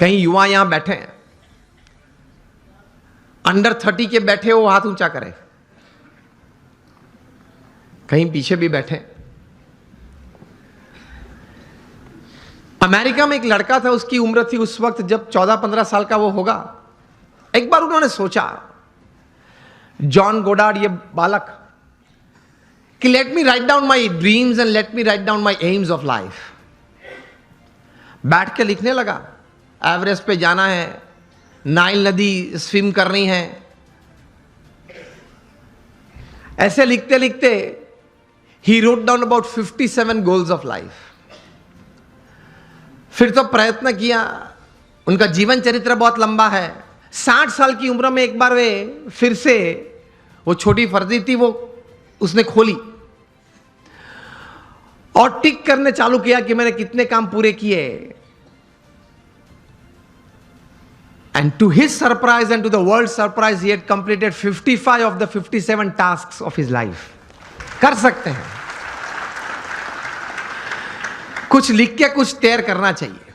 कहीं युवा यहां बैठे हैं, अंडर 30 के बैठे हो, हाथ ऊंचा करें। कहीं पीछे भी बैठे। अमेरिका में एक लड़का था, उसकी उम्र थी उस वक्त जब 14-15 साल का वो होगा। एक बार उन्होंने सोचा, जॉन गोडार्ड ये बालक, कि let me write down my dreams and let me write down my AIIMS of life. बैठ के लिखने लगा, एवरेस्ट पे जाना है, नाइल नदी स्विम करनी है। ऐसे लिखते लिखते he wrote down about 57 goals of life. फिर तो प्रयत्न किया, उनका जीवन चरित्र बहुत लंबा है। 60 साल की उम्र में एक बार वे फिर से, वो छोटी फर्जी थी, वो उसने खोली और टिक करने चालू किया कि मैंने कितने काम पूरे किए। And to his surprise and to the world's surprise, he had completed 55 of the 57 tasks of his life. कर सकते हैं। कुछ लिख के कुछ तैर करना चाहिए।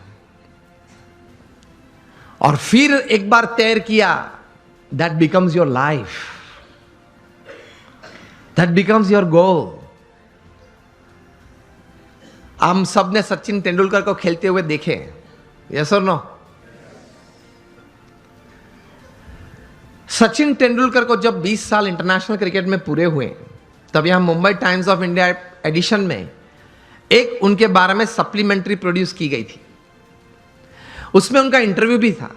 और फिर एक बार तैर किया, that becomes your life. That becomes your goal. हम सब ने सचिन तेंदुलकर को खेलते हुए देखे, yes or no? Sachin Tendulkar को जब 20 साल इंटरनेशनल क्रिकेट में पूरे हुए, तब यहां Mumbai Times of India edition में एक उनके बारे में सप्लीमेंट्री प्रोड्यूस की गई थी। उसमें उनका इंटरव्यू भी था।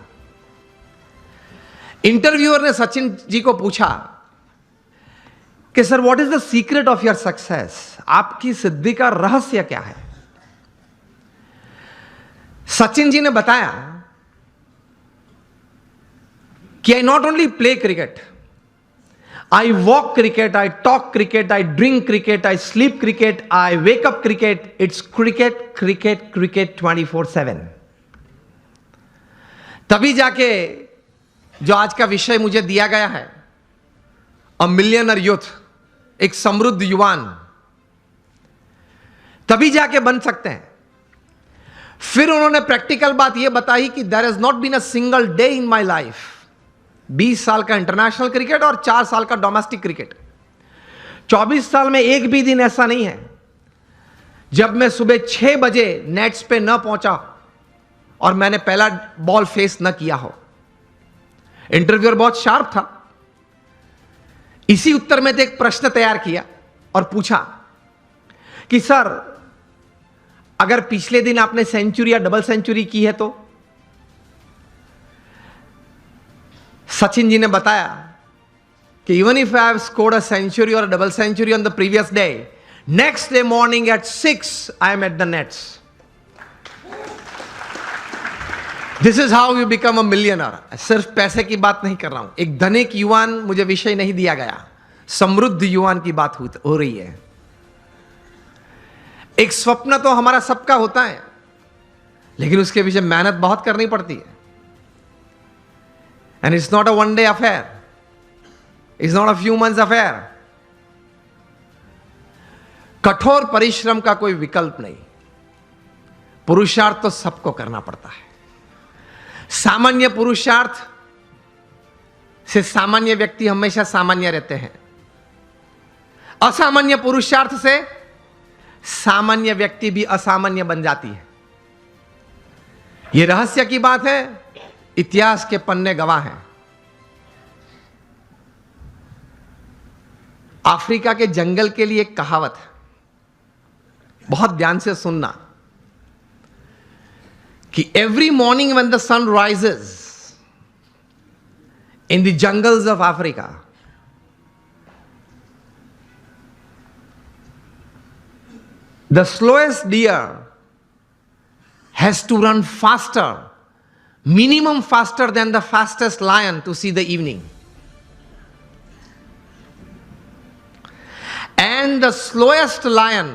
इंटरव्यूअर ने सचिन जी को पूछा कि sir, what is the secret of your success? आपकी सिद्धि का रहस्य क्या है? सचिन जी ने बताया कि I not only play cricket, I walk cricket, I talk cricket, I drink cricket, I sleep cricket, I wake up cricket. It's cricket, cricket, cricket 24/7. तभी जाके जो आज का विषय मुझे दिया गया है, अ मिलियनर यूथ, एक समृद्ध युवान, तभी जाके बन सकते हैं। फिर उन्होंने प्रैक्टिकल बात यह बताई कि there has not been a single day in my life. 20 साल का इंटरनेशनल क्रिकेट और 4 साल का डोमेस्टिक क्रिकेट, 24 साल में एक भी दिन ऐसा नहीं है जब मैं सुबह 6 बजे नेट्स पे न पहुंचा और मैंने पहला बॉल फेस न किया हो। इंटरव्यूअर बहुत शार्प था। इसी उत्तर में एक प्रश्न तैयार किया और पूछा कि सर, अगर पिछले दिन आपने सेंचुरी या डबल सेंचुरी की है तो? सचिन जी ने बताया कि even if I have scored a century और double century on the previous day, next day morning at 6 I am at the nets. This is how you become a millionaire. सिर्फ पैसे की बात नहीं कर रहा हूं, एक धनिक युवान मुझे विषय नहीं दिया गया, समृद्ध युवान की बात हो रही है। एक स्वप्न तो हमारा सबका होता है, लेकिन उसके पीछे मेहनत बहुत करनी पड़ती है। And it's not a one day affair, it's not a few months affair. कठोर परिश्रम का कोई विकल्प नहीं। पुरुषार्थ तो सबको करना पड़ता है। सामान्य पुरुषार्थ से सामान्य व्यक्ति हमेशा सामान्य रहते हैं। असामान्य पुरुषार्थ से सामान्य व्यक्ति भी असामान्य बन जाती है। यह रहस्य की बात है, इतिहास के पन्ने गवाह हैं। अफ्रीका के जंगल के लिए एक कहावत है, बहुत ध्यान से सुनना, कि every morning when the sun rises in the jungles of Africa, the slowest deer has to run faster, minimum faster than the fastest lion to see the evening. And the slowest lion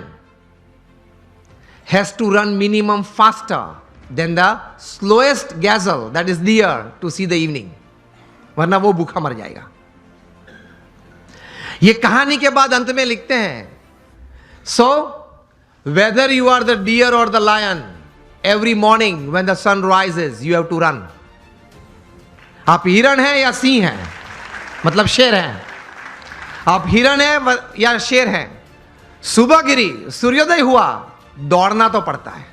has to run minimum faster than the slowest gazelle, that is deer, to see the evening. वरना वो भूखा मर जाएगा। ये कहानी के बाद अंत में लिखते हैं, so whether you are the deer or the lion, every morning when the sun rises, you have to run. आप हिरण हैं या सिंह हैं, मतलब शेर हैं. आप हिरण हैं या शेर हैं, सुबह गिरी, सूर्योदय हुआ, दौड़ना तो पड़ता है.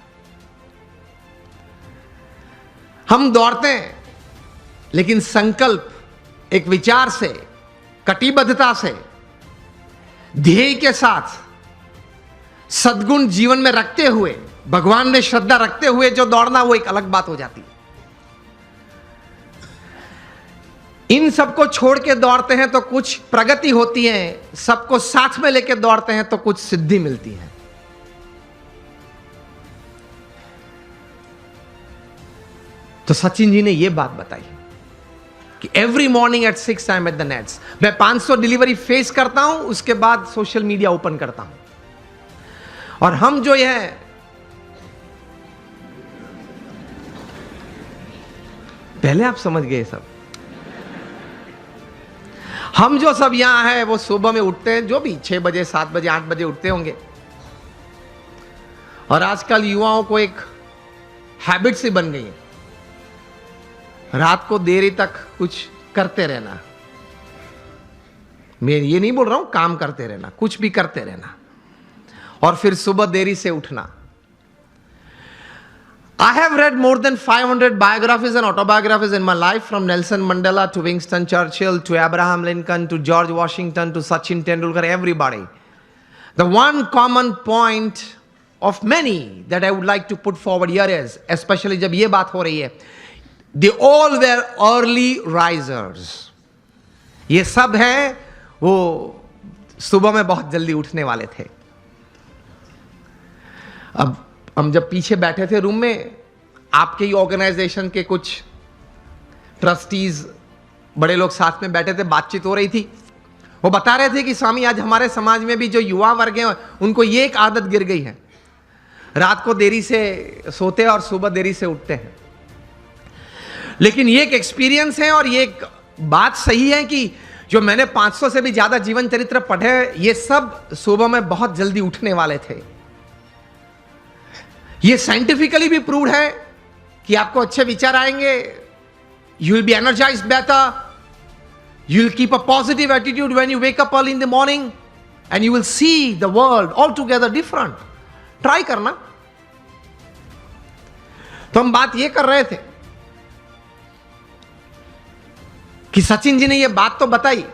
हम दौड़ते हैं, लेकिन संकल्प, एक विचार से, कटिबद्धता से, ध्येय के साथ, सद्गुण जीवन में रखते हुए, भगवान में श्रद्धा रखते हुए जो दौड़ना, वो एक अलग बात हो जाती है. इन सबको छोड़ के दौड़ते हैं तो कुछ प्रगति होती है, सबको साथ में लेके दौड़ते हैं तो कुछ सिद्धि मिलती है. तो सचिन जी ने यह बात बताई कि every morning at 6 I am at the nets. मैं 500 डिलीवरी फेस करता हूं, उसके बाद सोशल मीडिया ओपन करता हूं. और हम जो है, पहले आप समझ गए सब, हम जो सब यहां हैं वो सुबह में उठते हैं, जो भी 6 बजे 7 बजे 8 बजे उठते होंगे. और आजकल युवाओं को एक हैबिट सी बन गई है, रात को देरी तक कुछ करते रहना. मैं ये नहीं बोल रहा हूं काम करते रहना, कुछ भी करते रहना, और फिर सुबह देरी से उठना. I have read more than 500 biographies and autobiographies in my life, from Nelson Mandela to Winston Churchill to Abraham Lincoln to George Washington to Sachin Tendulkar, everybody. The one common point of many that I would like to put forward here is, especially जब ये बात हो रही है, they all were early risers. ये सब हैं वो सुबह में बहुत जल्दी उठने वाले थे. अब हम जब पीछे बैठे थे रूम में, आपके ही ऑर्गेनाइजेशन के कुछ ट्रस्टीज, बड़े लोग साथ में बैठे थे, बातचीत हो रही थी. वो बता रहे थे कि स्वामी आज हमारे समाज में भी जो युवा वर्ग हैं उनको ये एक आदत गिर गई है, रात को देरी से सोते हैं और सुबह देरी से उठते हैं. लेकिन ये एक एक्सपीरियंस है और ये एक बात सही है कि जो मैंने 500 से भी ज्यादा जीवन चरित्र पढ़े, ये सब सुबह में बहुत जल्दी उठने वाले थे. ये साइंटिफिकली भी प्रूव्ड है कि आपको अच्छे विचार आएंगे, you will be energised better, you will keep a positive attitude when you wake up early in the morning and you will see the world all together different. Try करना. तो हम बात ये कर रहे थे कि सचिन जी ने ये बात तो बताई,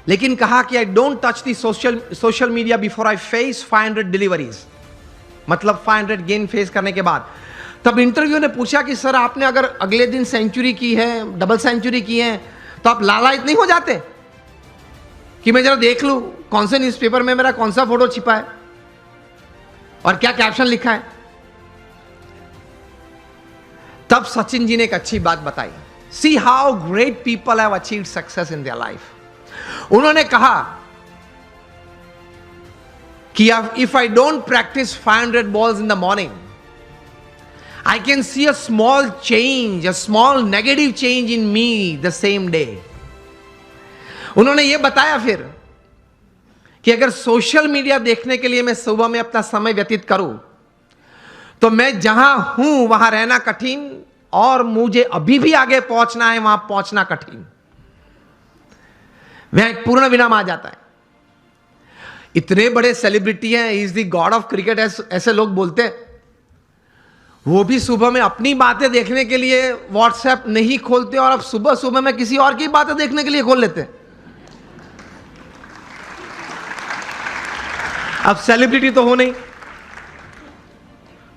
लेकिन कहा कि I don't touch the social media before I face 500 deliveries, मतलब 500 गेन फेस करने के बाद. तब इंटरव्यू ने पूछा कि सर आपने अगर अगले दिन सेंचुरी की है, डबल सेंचुरी की है, तो आप लालायित नहीं हो जाते कि मैं जरा देख लूं कौन से न्यूज़पेपर में मेरा कौन सा फोटो छिपा है और क्या कैप्शन लिखा है. तब सचिन जी ने एक अच्छी बात बताई. See how great people have achieved success in their life. उन्होंने कहा कि if I don't practice 500 balls in the morning, I can see a small change, a small negative change in me the same day. उन्होंने ये बताया फिर कि अगर social media देखने के लिए मैं सुबह में अपना समय व्यतीत करूं, तो मैं जहां हूं वहां रहना कठिन, और मुझे अभी भी आगे पहुंचना है, वहां पहुंचना कठिन. वहां एक पूर्ण विराम आ जाता है. इतने बड़े सेलिब्रिटी हैं, is the God of cricket ऐसे लोग बोलते हैं, वो भी सुबह में अपनी बातें देखने के लिए व्हाट्सएप नहीं खोलते, और अब सुबह सुबह में किसी और की बातें देखने के लिए खोल लेते हैं. अब सेलिब्रिटी तो हो नहीं,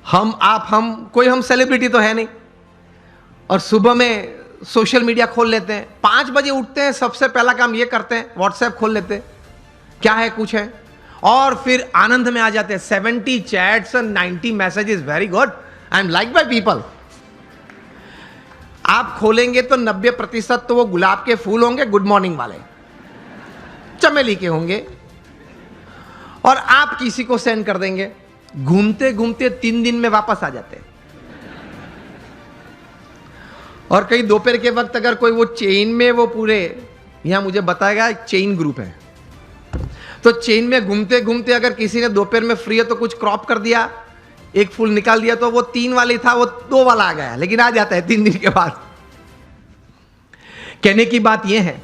हम कोई हम सेलिब्रिटी तो है नहीं, और सुबह में सोशल मीडिया खोल लेते हैं. 5 बजे उठते हैं, सबसे पहला काम ये करते हैं, व्हाट्सएप खोल लेते हैं, क्या है कुछ है, और फिर आनंद में आ जाते हैं. 70 चैट्स और 90 messages, very good, I am like by people. आप खोलेंगे तो 90% तो वो गुलाब के फूल होंगे, गुड मॉर्निंग वाले, चमेली के होंगे, और आप किसी को सेंड कर देंगे. घूमते घूमते 3 दिन में वापस आ जाते हैं. और कई दोपहर के वक्त अगर कोई वो चेन में, वो पूरे यहां मुझे बताएगा एक चेन ग्रुप है, तो चेन में घूमते घूमते अगर किसी ने दोपहर में फ्री है तो कुछ क्रॉप कर दिया, एक फूल निकाल दिया तो वो 3 वाली था, वो 2 वाला आ गया, लेकिन आ जाता है 3 दिन के बाद। कहने की बात यह है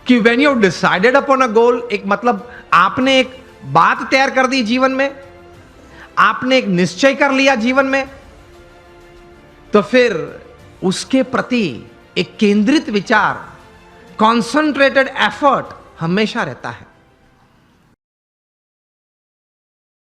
कि when you decided upon a goal, एक मतलब आपने एक बात तैयार कर दी जीवन में, आपने एक निश्चय कर लिया जीवन में, तो फिर उसके प्रति एक केंद्रित विचार, कॉन्सेंट्रेटेड एफर्ट हमेशा रहता है।